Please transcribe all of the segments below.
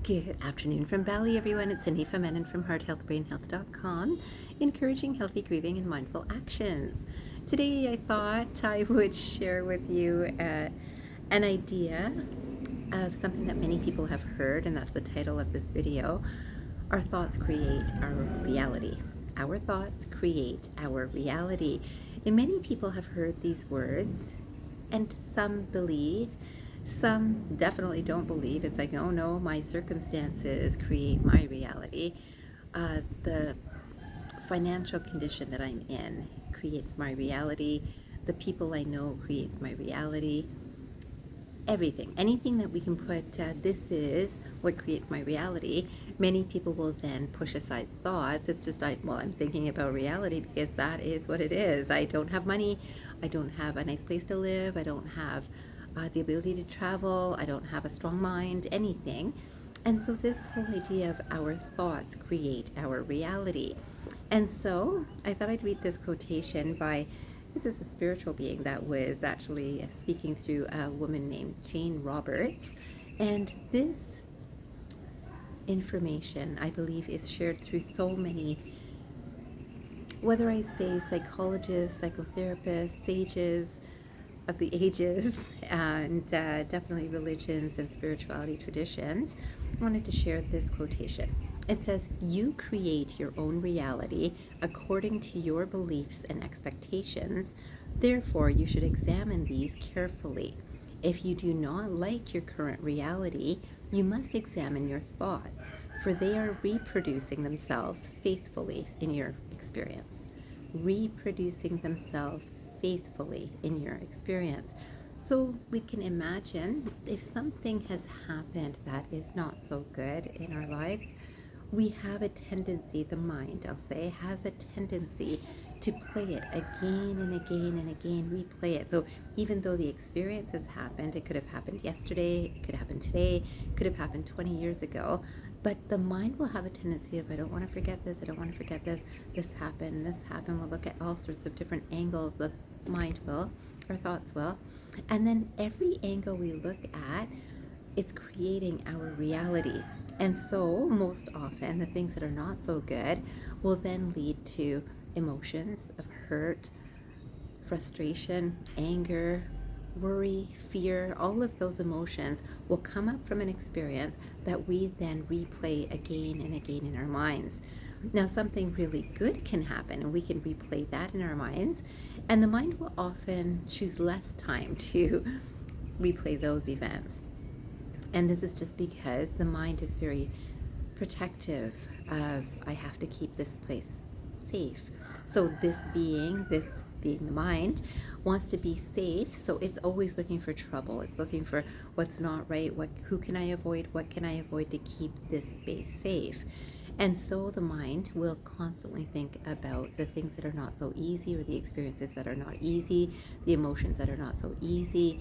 Good afternoon from Bali, everyone. It's Cindy from Men from HeartHealthBrainHealth.com, encouraging healthy grieving and mindful actions. Today, I thought I would share with you an idea of something that many people have heard, and that's the title of this video. Our thoughts create our reality. Our thoughts create our reality. And many people have heard these words, and some believe. Some definitely don't believe. It's like, oh no, my circumstances create my reality. The financial condition that I'm in creates my reality. The people I know creates my reality. Everything, anything that we can put, this is what creates my reality. Many people will then push aside thoughts. It's just, I'm thinking about reality because that is what it is. I don't have money. I don't have a nice place to live. I don't have the ability to travel. I don't have a strong mind, anything. And so this whole idea of our thoughts create our reality. And so I thought I'd read this quotation by, this is a spiritual being that was actually speaking through a woman named Jane Roberts. And this information, I believe, is shared through so many, whether I say psychologists, psychotherapists, sages of the ages, and definitely religions and spirituality traditions. I wanted to share this quotation. It says, "You create your own reality according to your beliefs and expectations. Therefore, you should examine these carefully. If you do not like your current reality, you must examine your thoughts, for they are reproducing themselves faithfully in your experience." Reproducing themselves faithfully in your experience. So we can imagine if something has happened that is not so good in our lives, we have a tendency, the mind, I'll say, has a tendency to play it again and again and again, replay it. So even though the experience has happened, it could have happened yesterday, it could have happened today, it could have happened 20 years ago, but the mind will have a tendency of, I don't want to forget this, I don't want to forget this happened, we'll look at all sorts of different angles, the mind will, our thoughts will, and then every angle we look at, it's creating our reality. And so most often the things that are not so good will then lead to emotions of hurt, frustration, anger, worry, fear. All of those emotions will come up from an experience that we then replay again and again in our minds. Now something really good can happen and we can replay that in our minds, and the mind will often choose less time to replay those events. And this is just because the mind is very protective of, I have to keep this place safe. So this being the mind, wants to be safe, so it's always looking for trouble. It's looking for what's not right, who can I avoid, what can I avoid to keep this space safe. And so the mind will constantly think about the things that are not so easy, or the experiences that are not easy, the emotions that are not so easy,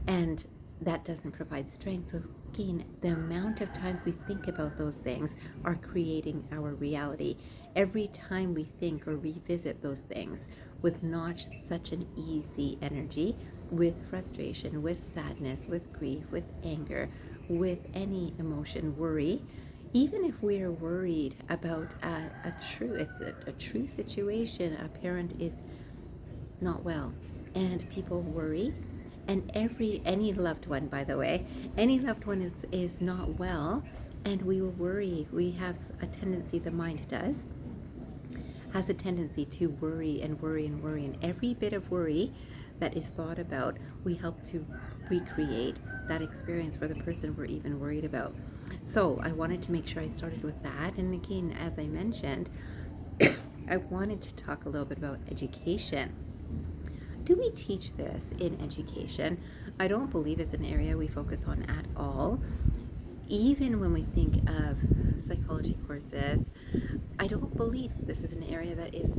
and that doesn't provide strength. So again, the amount of times we think about those things are creating our reality. Every time we think or revisit those things with not such an easy energy, with frustration, with sadness, with grief, with anger, with any emotion, worry, even if we are worried about a true situation, a parent is not well, and people worry, and any loved one, by the way, any loved one is not well, and we will worry. We have a tendency, the mind has a tendency to worry and worry and worry, and every bit of worry that is thought about, we help to recreate that experience for the person we're even worried about. So I wanted to make sure I started with that. And again, as I mentioned, I wanted to talk a little bit about education. Do we teach this in education? I don't believe it's an area we focus on at all. Even when we think of psychology courses, I don't believe this is an area that is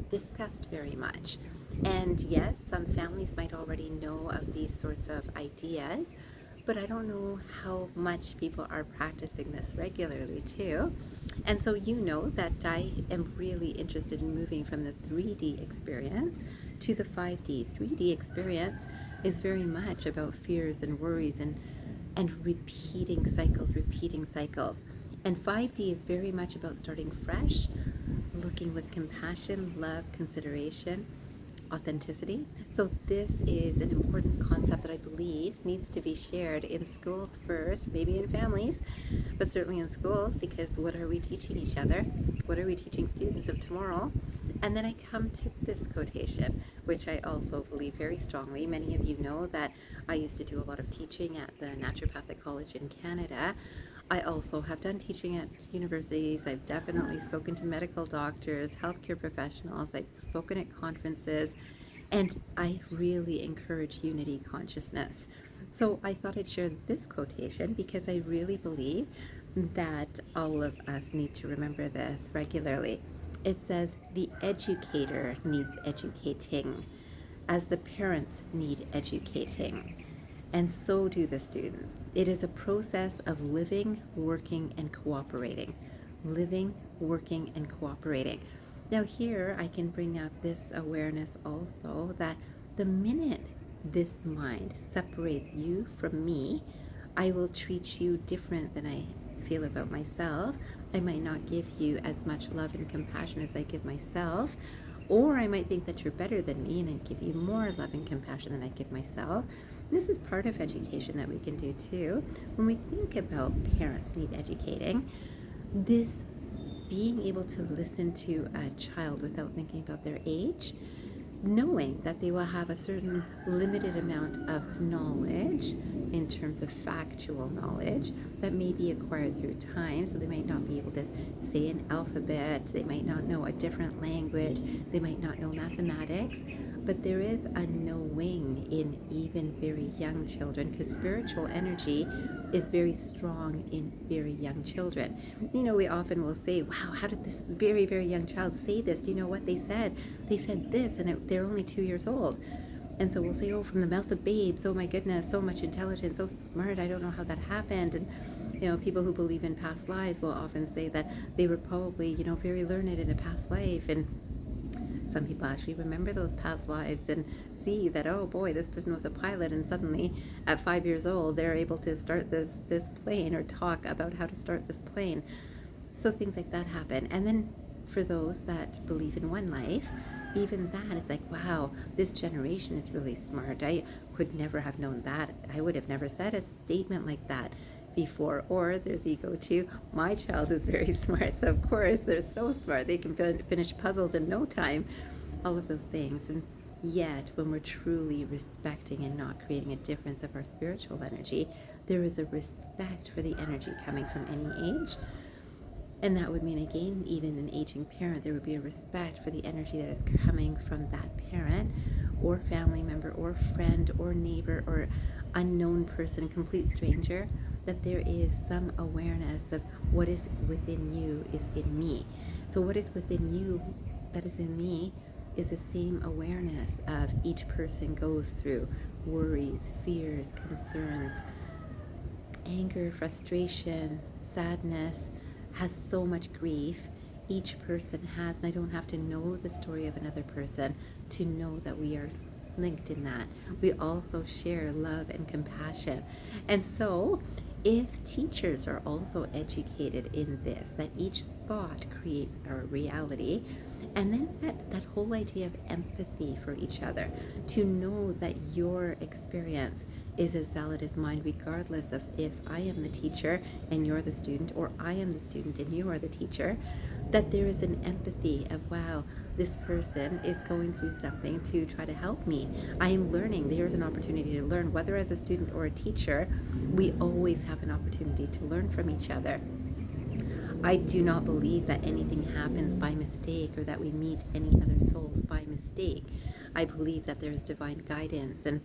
discussed very much. And yes, some families might already know of these sorts of ideas, but I don't know how much people are practicing this regularly too. And so you know that I am really interested in moving from the 3D experience to the 5D. 3D experience is very much about fears and worries and and repeating cycles. And 5D is very much about starting fresh, looking with compassion, love, consideration, authenticity. So this is an important concept that I believe needs to be shared in schools first, maybe in families, but certainly in schools, because what are we teaching each other? What are we teaching students of tomorrow? And then I come to this quotation, which I also believe very strongly. Many of you know that I used to do a lot of teaching at the Naturopathic College in Canada. I also have done teaching at universities. I've definitely spoken to medical doctors, healthcare professionals. I've spoken at conferences, and I really encourage unity consciousness. So I thought I'd share this quotation because I really believe that all of us need to remember this regularly. It says, the educator needs educating, as the parents need educating, and so do the students. It is a process of living, working, and cooperating. Living, working, and cooperating. Now, here I can bring up this awareness also that the minute this mind separates you from me, I will treat you different than I feel about myself. I might not give you as much love and compassion as I give myself. Or I might think that you're better than me and I give you more love and compassion than I give myself. This is part of education that we can do too. When we think about parents need educating, this being able to listen to a child without thinking about their age, knowing that they will have a certain limited amount of knowledge in terms of factual knowledge that may be acquired through time. So they might not be able to say an alphabet, they might not know a different language, they might not know mathematics, but there is a knowing in even very young children, because spiritual energy is very strong in very young children. You know, we often will say, wow, how did this very, very young child say this? Do you know what they said? They said this, and they're only 2 years old. And so we'll say, oh, from the mouth of babes, oh my goodness, so much intelligence, so smart, I don't know how that happened. And, you know, people who believe in past lives will often say that they were probably, you know, very learned in a past life. And some people actually remember those past lives and see that, oh boy, this person was a pilot, and suddenly at 5 years old, they're able to start this plane or talk about how to start this plane. So things like that happen. And then for those that believe in one life, even that, it's like, wow, this generation is really smart. I could never have known that. I would have never said a statement like that before. Or there's ego too. My child is very smart, so of course they're so smart. They can finish puzzles in no time. All of those things. And yet, when we're truly respecting and not creating a difference of our spiritual energy, there is a respect for the energy coming from any age. And that would mean, again, even an aging parent, there would be a respect for the energy that is coming from that parent or family member or friend or neighbor or unknown person, complete stranger, that there is some awareness of what is within you is in me. So what is within you that is in me is the same awareness of each person goes through worries, fears, concerns, anger, frustration, sadness, has so much grief. Each person has, and I don't have to know the story of another person to know that we are linked in that. We also share love and compassion. And so, if teachers are also educated in this, that each thought creates our reality, and then that whole idea of empathy for each other, to know that your experience is as valid as mine, regardless of if I am the teacher and you're the student, or I am the student and you are the teacher, that there is an empathy of, wow, this person is going through something to try to help me. I am learning. There's an opportunity to learn, whether as a student or a teacher. We always have an opportunity to learn from each other. I do not believe that anything happens by mistake or that we meet any other souls by mistake. I believe that there is divine guidance, and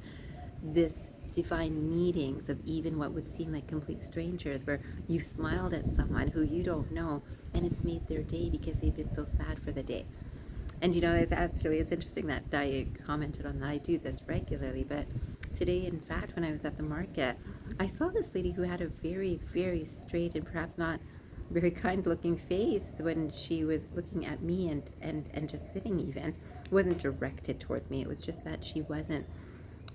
this divine meetings of even what would seem like complete strangers, where you smiled at someone who you don't know and it's made their day because they've been so sad for the day. And you know, it's interesting that I commented on that. I do this regularly, but today, in fact, when I was at the market, I saw this lady who had a very, very straight and perhaps not very kind looking face when she was looking at me and just sitting even. It wasn't directed towards me. It was just that she wasn't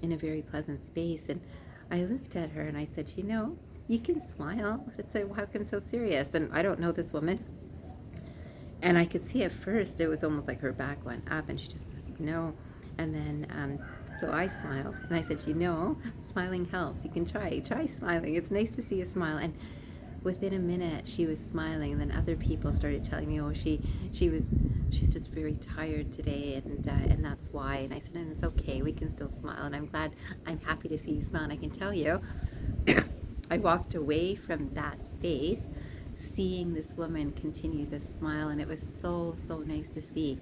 in a very pleasant space. And I looked at her and I said, you can smile. I said, well, how come so serious? And I don't know this woman. And I could see at first it was almost like her back went up and she just said, no. And then, so I smiled and I said, smiling helps. You can try smiling. It's nice to see you smile. And within a minute she was smiling, and then other people started telling me, oh, she's just very tired today, and that's why. And I said, and it's okay, we can still smile, and I'm happy to see you smile. And I can tell you, I walked away from that space seeing this woman continue this smile, and it was so nice to see.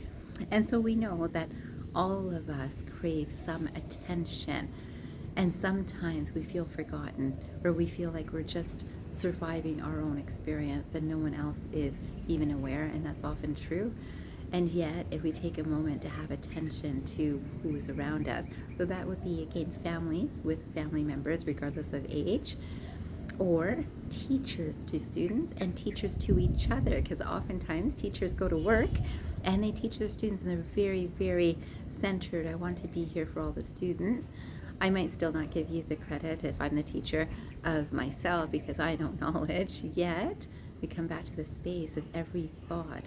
And so we know that all of us crave some attention, and sometimes we feel forgotten, or we feel like we're just surviving our own experience and no one else is even aware, and that's often true. And yet, if we take a moment to have attention to who is around us, so that would be, again, families with family members, regardless of age, or teachers to students and teachers to each other, because oftentimes teachers go to work and they teach their students and they're very centered. I want to be here for all the students. I might still not give you the credit if I'm the teacher of myself because I know knowledge, yet we come back to the space of every thought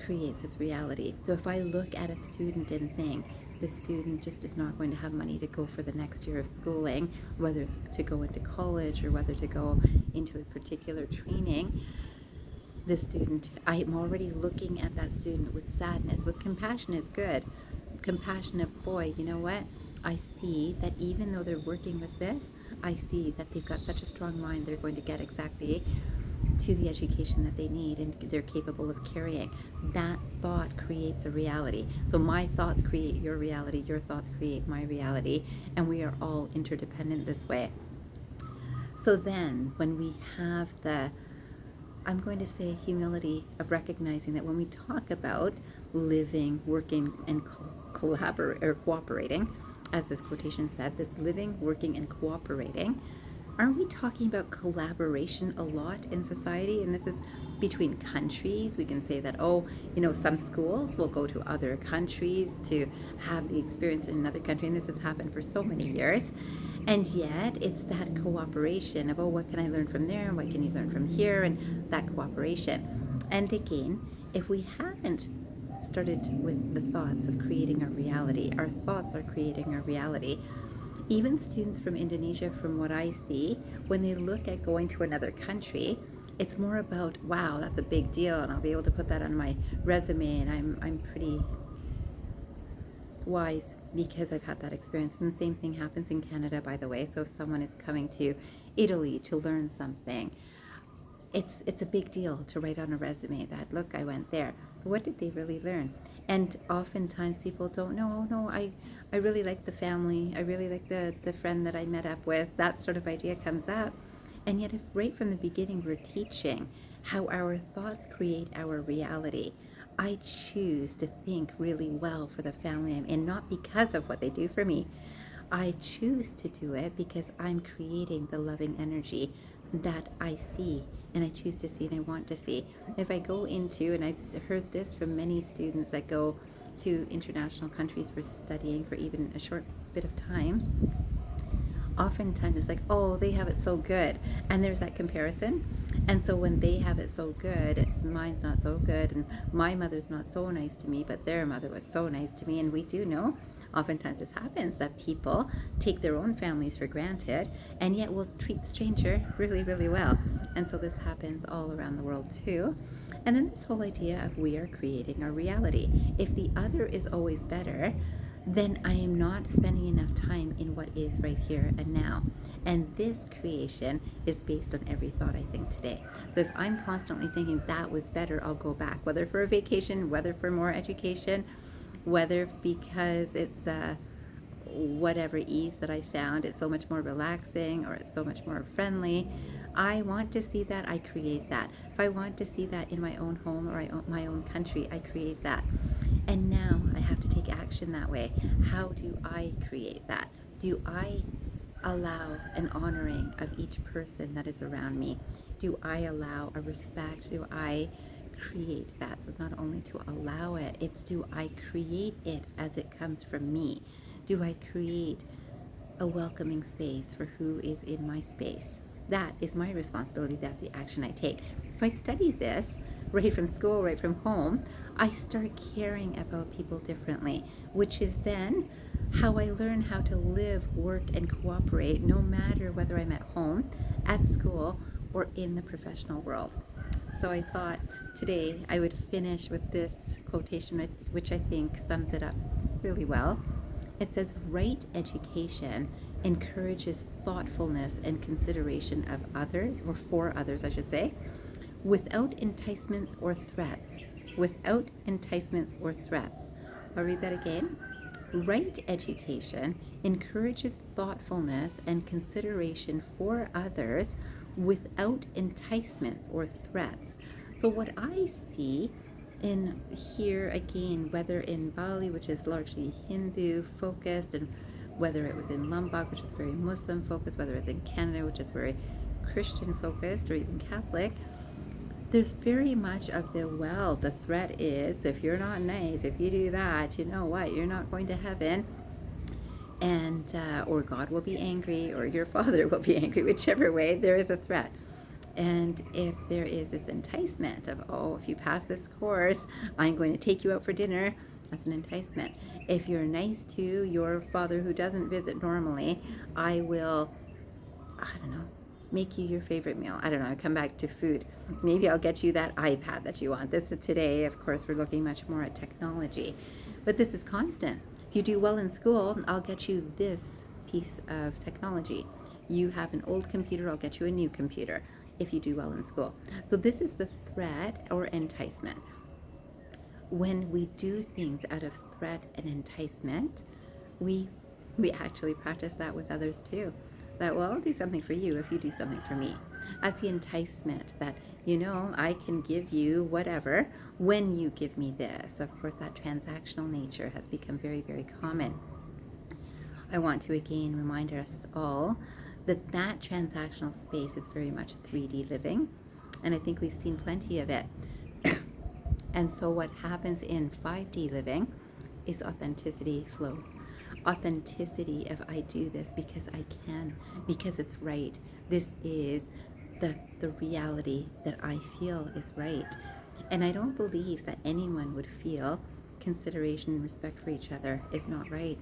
creates its reality. So if I look at a student and think, the student just is not going to have money to go for the next year of schooling, whether it's to go into college or whether to go into a particular training, the student, I'm already looking at that student with sadness. With compassion is good. Compassion of, boy, you know what? I see that even though they're working with this, I see that they've got such a strong mind, they're going to get exactly to the education that they need and they're capable of carrying. That thought creates a reality. So my thoughts create your reality, your thoughts create my reality, and we are all interdependent this way. So then when we have the, I'm going to say, humility of recognizing that when we talk about living, working, and cooperating, as this quotation said, this living, working, and cooperating, aren't we talking about collaboration a lot in society? And this is between countries. We can say that, some schools will go to other countries to have the experience in another country, and this has happened for so many years. And yet it's that cooperation of, what can I learn from there and what can you learn from here, and that cooperation. And again, if we haven't started with the thoughts of creating our reality, our thoughts are creating our reality. Even students from Indonesia, from what I see, when they look at going to another country, it's more about, wow, that's a big deal, and I'll be able to put that on my resume, and I'm pretty wise because I've had that experience. And the same thing happens in Canada, by the way. So if someone is coming to Italy to learn something, it's a big deal to write on a resume that, look, I went there. But what did they really learn? And oftentimes people don't know, I really like the family, I really like the friend that I met up with. That sort of idea comes up. And yet if right from the beginning we're teaching how our thoughts create our reality, I choose to think really well for the family I'm in, not because of what they do for me. I choose to do it because I'm creating the loving energy that I see, and I choose to see and I want to see. If I go into, and I've heard this from many students that go to international countries for studying for even a short bit of time, oftentimes it's like, oh, they have it so good, and there's that comparison. And so when they have it so good, mine's not so good, and my mother's not so nice to me, but their mother was so nice to me. And we do know oftentimes this happens, that people take their own families for granted and yet will treat the stranger really well. And so this happens all around the world too. And then this whole idea of we are creating our reality. If the other is always better, then I am not spending enough time in what is right here and now. And this creation is based on every thought I think today. So if I'm constantly thinking that was better, I'll go back, whether for a vacation, whether for more education, whether because it's whatever ease that I found, it's so much more relaxing or it's so much more friendly. I want to see that, I create that. If I want to see that in my own home or my own country, I create that. And now I have to take action that way. How do I create that? Do I allow an honoring of each person that is around me? Do I allow a respect? Do I create that? So it's not only to allow it, it's do I create it as it comes from me? Do I create a welcoming space for who is in my space. That is my responsibility. That's the action I take. If I study this right from school, right from home, I start caring about people differently, which is then how I learn how to live, work, and cooperate, no matter whether I'm at home, at school, or in the professional world. So I thought today I would finish with this quotation, which I think sums it up really well. It says, right education encourages thoughtfulness and consideration of others, or for others, I should say, without enticements or threats. Without enticements or threats. I'll read that again. Right education encourages thoughtfulness and consideration for others without enticements or threats. So what I see in here again, whether in Bali, which is largely Hindu focused, and whether it was in Lombok, which is very Muslim focused, whether it's in Canada, which is very Christian focused, or even Catholic, there's very much of the threat is, if you're not nice, if you do that, you know what, you're not going to heaven, and or God will be angry, or your father will be angry, whichever way, there is a threat. And if there is this enticement of, oh, if you pass this course, I'm going to take you out for dinner, that's an enticement. If you're nice to your father who doesn't visit normally, I will, I don't know, make you your favorite meal. I don't know, I come back to food. Maybe I'll get you that iPad that you want. This is today, of course, we're looking much more at technology. But this is constant. If you do well in school, I'll get you this piece of technology. You have an old computer, I'll get you a new computer if you do well in school. So this is the threat or enticement. When we do things out of threat and enticement, we actually practice that with others too. That, well, I'll do something for you if you do something for me. That's the enticement that, you know, I can give you whatever when you give me this. Of course, that transactional nature has become very, very common. I want to again remind us all that that transactional space is very much 3D living, and I think we've seen plenty of it. And so what happens in 5D living is authenticity flows. Authenticity of, I do this because I can, because it's right. This is the reality that I feel is right. And I don't believe that anyone would feel consideration and respect for each other is not right.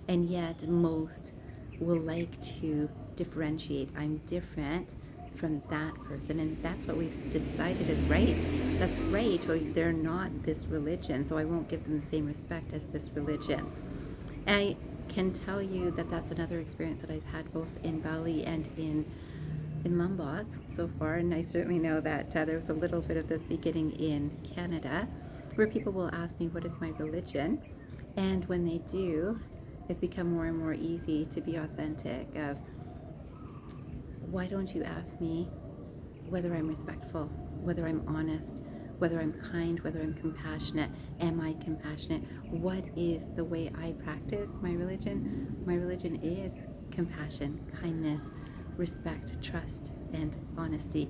And yet most will like to differentiate. I'm different from that person, and that's what we've decided is right. That's right, or they're not this religion, so I won't give them the same respect as this religion. And I can tell you that that's another experience that I've had both in Bali and in Lombok so far, and I certainly know that there was a little bit of this beginning in Canada, where people will ask me, what is my religion? And when they do, it's become more and more easy to be authentic of, why don't you ask me whether I'm respectful, whether I'm honest, whether I'm kind, whether I'm compassionate? Am I compassionate? What is the way I practice my religion? My religion is compassion, kindness, respect, trust, and honesty.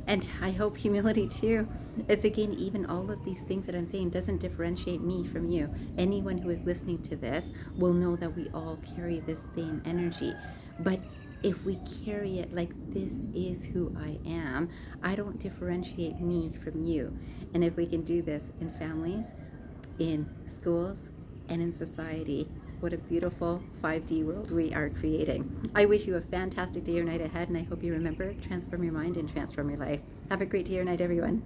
And I hope humility too. It's again, even all of these things that I'm saying doesn't differentiate me from you. Anyone who is listening to this will know that we all carry this same energy. But if we carry it like, this is who I am, I don't differentiate me from you. And if we can do this in families, in schools, and in society, what a beautiful 5D world we are creating. I wish you a fantastic day or night ahead, and I hope you remember, transform your mind and transform your life. Have a great day or night, everyone.